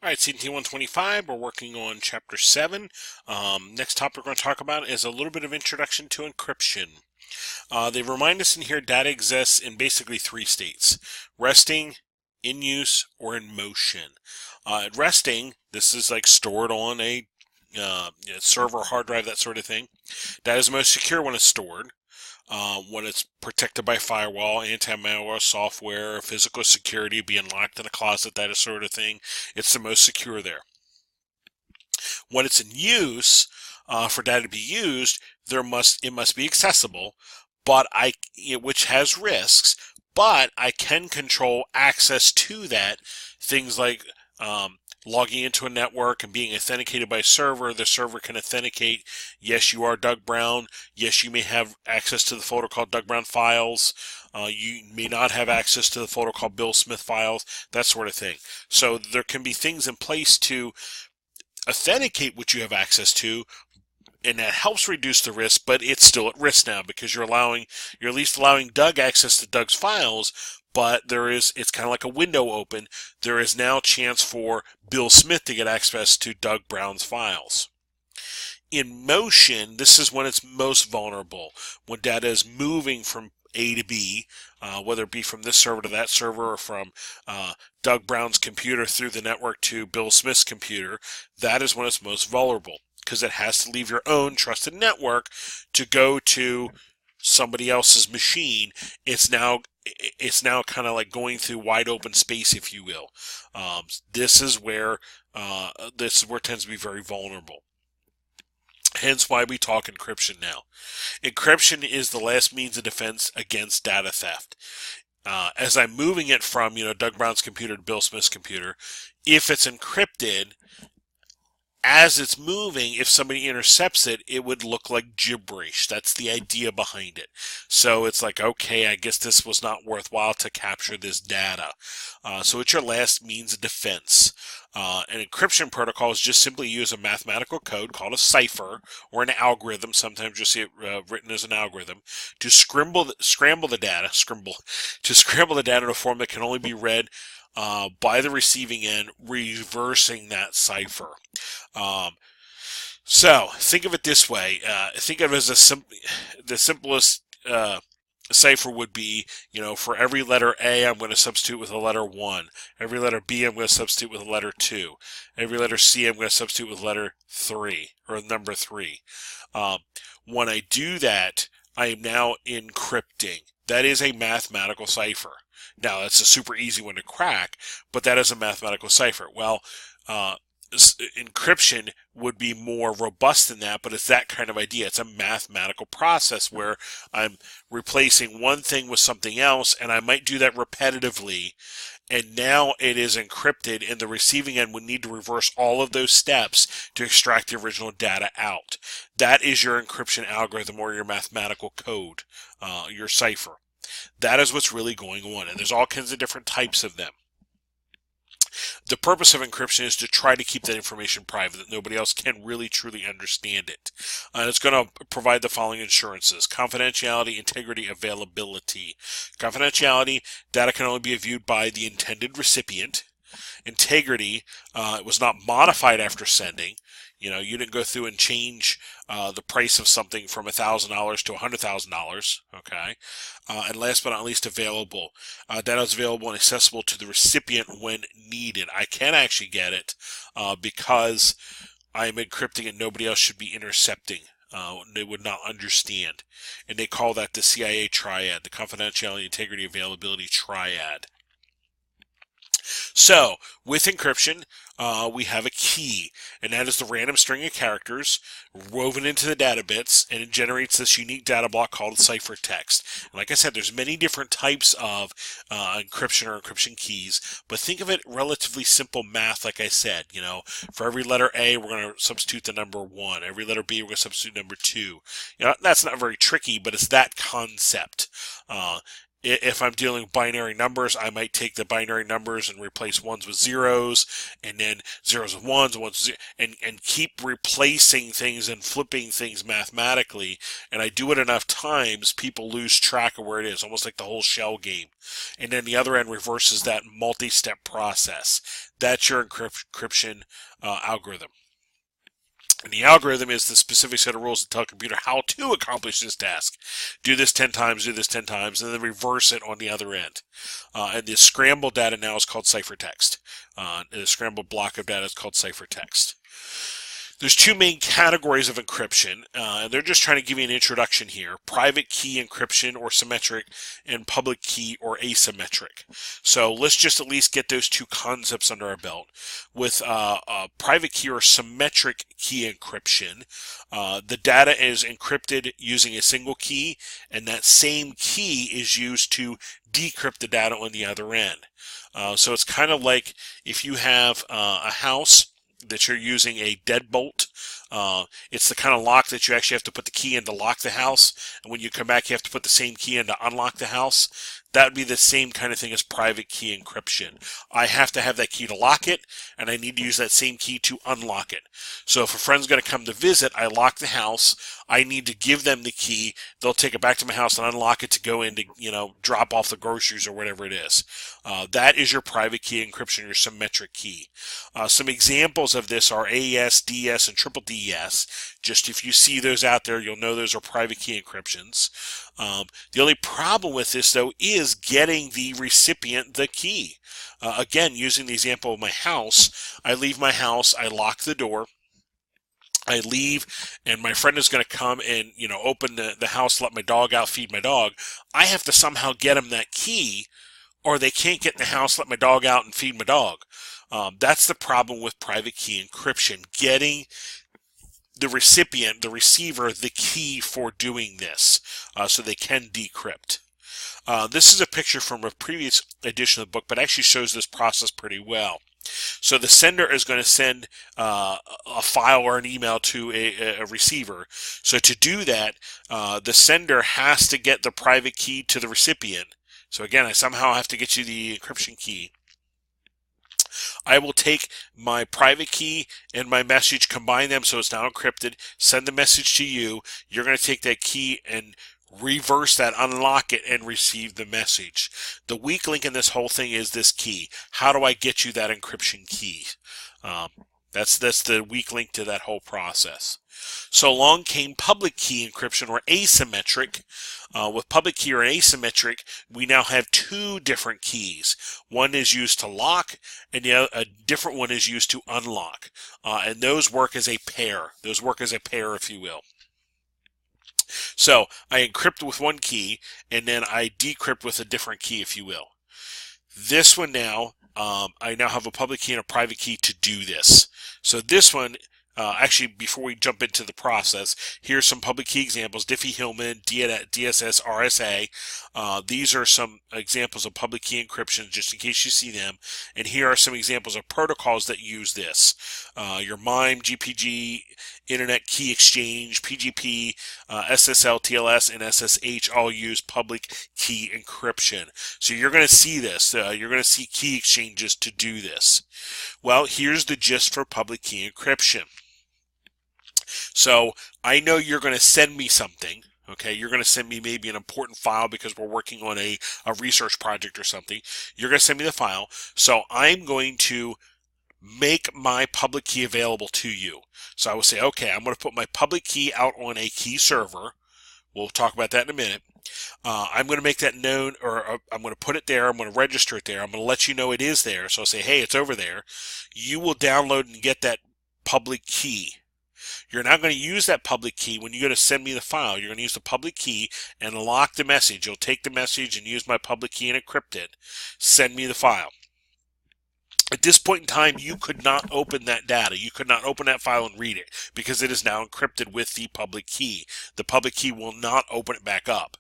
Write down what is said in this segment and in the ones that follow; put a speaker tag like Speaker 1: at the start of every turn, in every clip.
Speaker 1: All right, CNT125, we're working on Chapter 7. Next topic we're going to talk about is a little bit of introduction to encryption. They remind us in here data exists in basically three states: resting, in use, or in motion. At resting, this is like stored on a server, hard drive, that sort of thing. Data is most secure when it's stored. When it's protected by firewall, anti-malware software, physical security, being locked in a closet, that sort of thing, it's the most secure there. When it's in use, for data to be used, it must be accessible, but which has risks, but I can control access to that. Things like logging into a network and being authenticated by a server. The server can authenticate, yes, you are Doug Brown. Yes, you may have access to the folder called Doug Brown files. You may not have access to the folder called Bill Smith files, that sort of thing. So there can be things in place to authenticate what you have access to, and that helps reduce the risk, but it's still at risk now because you're at least allowing Doug access to Doug's files, but it's kind of like a window open. There is now a chance for Bill Smith to get access to Doug Brown's files. In motion, this is when it's most vulnerable, when data is moving from A to B, whether it be from this server to that server or from Doug Brown's computer through the network to Bill Smith's computer. That is when it's most vulnerable, because it has to leave your own trusted network to go to somebody else's machine. It's now kind of like going through wide open space, if you will. This is where it tends to be very vulnerable. Hence why we talk encryption now. Encryption is the last means of defense against data theft. As I'm moving it from Doug Brown's computer to Bill Smith's computer, if it's encrypted, as it's moving, if somebody intercepts it, it would look like gibberish. That's the idea behind it. So it's like, okay, I guess this was not worthwhile to capture this data. So it's your last means of defense. An encryption protocol is just simply use a mathematical code called a cipher or an algorithm. Sometimes you'll see it written as an algorithm to scramble the data in a form that can only be read by the receiving end, reversing that cipher. So think of it this way. Think of it as the simplest cipher would be, for every letter A, I'm going to substitute with a letter 1. Every letter B, I'm going to substitute with a letter 2. Every letter C, I'm going to substitute with letter 3, or number 3. When I do that, I am now encrypting. That is a mathematical cipher. Now, that's a super easy one to crack, but that is a mathematical cipher. Well, encryption would be more robust than that, but it's that kind of idea. It's a mathematical process where I'm replacing one thing with something else, and I might do that repetitively, and now it is encrypted, and the receiving end would need to reverse all of those steps to extract the original data out. That is your encryption algorithm or your mathematical code, your cipher. That is what's really going on, and there's all kinds of different types of them. The purpose of encryption is to try to keep that information private, that nobody else can really truly understand it. It's going to provide the following assurances: confidentiality, integrity, availability. Confidentiality, data can only be viewed by the intended recipient. Integrity, it was not modified after sending. You didn't go through and change the price of something from $1,000 to $100,000. Okay, and last but not least, available. Data is available and accessible to the recipient when needed. I can actually get it because I am encrypting and nobody else should be intercepting. They would not understand, and they call that the CIA triad, the confidentiality, integrity, availability triad. So, with encryption, we have a key, and that is the random string of characters woven into the data bits, and it generates this unique data block called ciphertext. And like I said, there's many different types of encryption or encryption keys, but think of it relatively simple math, like I said. For every letter A, we're going to substitute the number 1. Every letter B, we're going to substitute number 2. That's not very tricky, but it's that concept. If I'm dealing with binary numbers, I might take the binary numbers and replace ones with zeros, and then zeros with ones, and ones with and keep replacing things and flipping things mathematically. And I do it enough times, people lose track of where it is, almost like the whole shell game. And then the other end reverses that multi-step process. That's your encryption algorithm. And the algorithm is the specific set of rules that tell a computer how to accomplish this task. Do this 10 times, do this 10 times, and then reverse it on the other end. And the scrambled data now is called ciphertext. The scrambled block of data is called ciphertext. There's two main categories of encryption, and they're just trying to give you an introduction here. Private key encryption, or symmetric, and public key, or asymmetric. So let's just at least get those two concepts under our belt. With private key or symmetric key encryption, the data is encrypted using a single key, and that same key is used to decrypt the data on the other end. So it's kind of like if you have a house that you're using a deadbolt. It's the kind of lock that you actually have to put the key in to lock the house, and when you come back you have to put the same key in to unlock the house. That would be the same kind of thing as private key encryption. I have to have that key to lock it, and I need to use that same key to unlock it. So if a friend's going to come to visit, I lock the house, I need to give them the key, they'll take it back to my house and unlock it to go in to, drop off the groceries or whatever it is. That is your private key encryption, your symmetric key. Some examples of this are AES, DS, and triple DES. Just if you see those out there, you'll know those are private key encryptions. The only problem with this, though, is getting the recipient the key. Again, using the example of my house, I leave my house, I lock the door, I leave, and my friend is going to come and, open the house, let my dog out, feed my dog. I have to somehow get him that key, or they can't get in the house, let my dog out, and feed my dog. That's the problem with private key encryption, getting the recipient, the receiver, the key for doing this, so they can decrypt. This is a picture from a previous edition of the book, but actually shows this process pretty well. So the sender is going to send a file or an email to a receiver. So to do that, the sender has to get the private key to the recipient. So again, I somehow have to get you the encryption key. I will take my private key and my message, combine them so it's now encrypted, send the message to you. You're going to take that key and reverse that, unlock it, and receive the message. The weak link in this whole thing is this key. How do I get you that encryption key? That's the weak link to that whole process. So along came public key encryption, or asymmetric. With public key or asymmetric, we now have two different keys. One is used to lock, and a different one is used to unlock. And those work as a pair. Those work as a pair, if you will. So I encrypt with one key, and then I decrypt with a different key, if you will. This one now, I now have a public key and a private key to do this. So this one, actually, before we jump into the process, here's some public key examples: Diffie-Hellman, DSS, RSA. These are some examples of public key encryption, just in case you see them. And here are some examples of protocols that use this. Your MIME, GPG, Internet Key Exchange, PGP, SSL, TLS, and SSH all use public key encryption. So you're going to see this. You're going to see key exchanges to do this. Well, here's the gist for public key encryption. So I know you're going to send me something. Okay, you're going to send me maybe an important file because we're working on a research project or something. You're going to send me the file. So I'm going to make my public key available to you. So I will say, okay, I'm going to put my public key out on a key server. We'll talk about that in a minute. I'm going to make that known, or I'm going to put it there. I'm going to register it there. I'm going to let you know it is there. So I'll say, hey, it's over there. You will download and get that public key. You're not going to use that public key when you're going to send me the file. You're going to use the public key and lock the message. You'll take the message and use my public key and encrypt it. Send me the file. At this point in time, you could not open that data. You could not open that file and read it because it is now encrypted with the public key. The public key will not open it back up.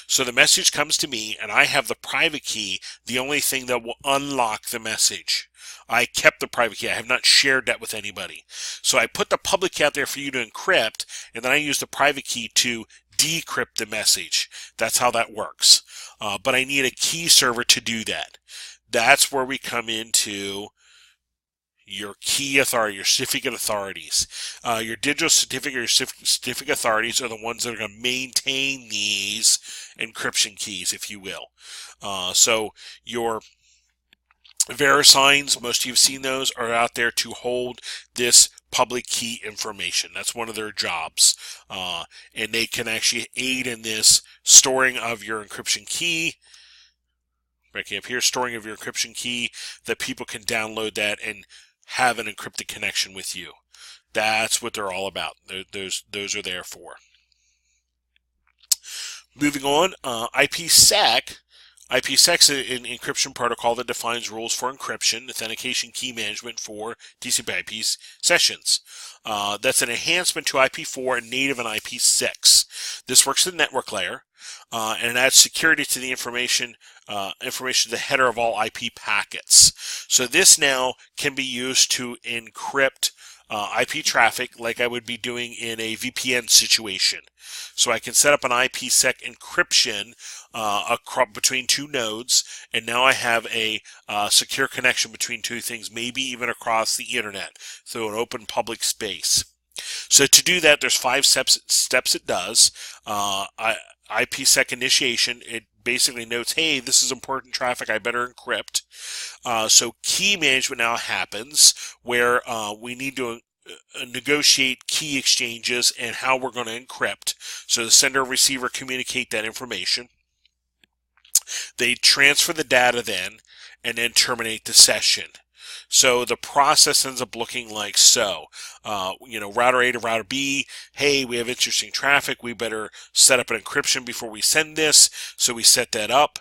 Speaker 1: So the message comes to me, and I have the private key, the only thing that will unlock the message. I kept the private key. I have not shared that with anybody. So I put the public key out there for you to encrypt, and then I use the private key to decrypt the message. That's how that works. but I need a key server to do that. That's where we come into your key authority, your certificate authorities. Your digital certificate, your certificate authorities are the ones that are going to maintain these encryption keys, if you will. So your VeriSigns, most of you have seen those, are out there to hold this public key information. That's one of their jobs. And they can actually aid in this storing of your encryption key. Right up here, storing of your encryption key, that people can download that and have an encrypted connection with you. That's what they're all about. Those are there for. Moving on, IPsec. IPsec is an encryption protocol that defines rules for encryption, authentication, key management for TCP/IP sessions. That's an enhancement to IP4 and native in IP6. This works at the network layer, and it adds security to the information to the header of all IP packets. So this now can be used to encrypt IP traffic like I would be doing in a VPN situation. So I can set up an IPsec encryption between two nodes, and now I have a secure connection between two things, maybe even across the internet through an open public space. So to do that, there's 5 steps it does. IPsec initiation, it basically notes, hey, this is important traffic, I better encrypt. So key management now happens, where we need to negotiate key exchanges and how we're going to encrypt. So the sender and receiver communicate that information. They transfer the data then, and then terminate the session. So the process ends up looking like so. Router A to router B, hey, we have interesting traffic, we better set up an encryption before we send this. So we set that up.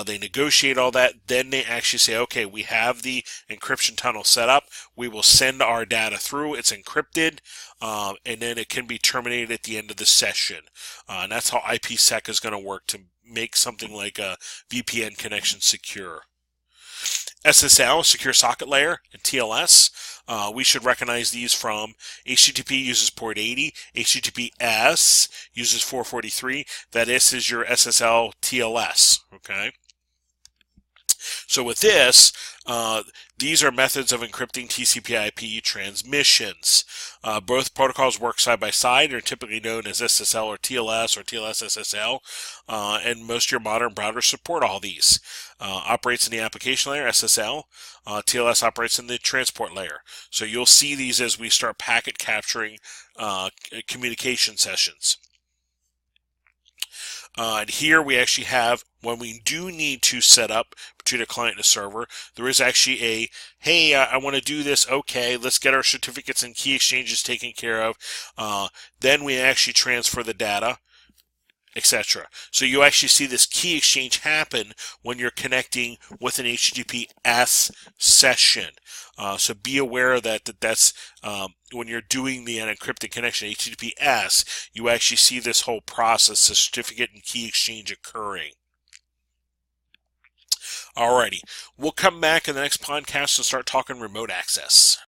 Speaker 1: They negotiate all that. Then they actually say, okay, we have the encryption tunnel set up. We will send our data through. It's encrypted, and then it can be terminated at the end of the session. And that's how IPsec is going to work to make something like a VPN connection secure. SSL, Secure Socket Layer, and TLS. We should recognize these from HTTP uses port 80, HTTPS uses 443. That is your SSL TLS. Okay. So with this, these are methods of encrypting TCP/IP transmissions. Both protocols work side by side and are typically known as SSL or TLS SSL, and most of your modern browsers support all these. Operates in the application layer, SSL. TLS operates in the transport layer. So you'll see these as we start packet capturing communication sessions. And here we actually have, when we do need to set up between a client and a server, there is actually a, hey, I want to do this, okay, let's get our certificates and key exchanges taken care of. Then we actually transfer the data, etc. So you actually see this key exchange happen when you're connecting with an HTTPS session. So be aware that's when you're doing the unencrypted connection, HTTPS, you actually see this whole process, the certificate and key exchange occurring. Alrighty, we'll come back in the next podcast and start talking remote access.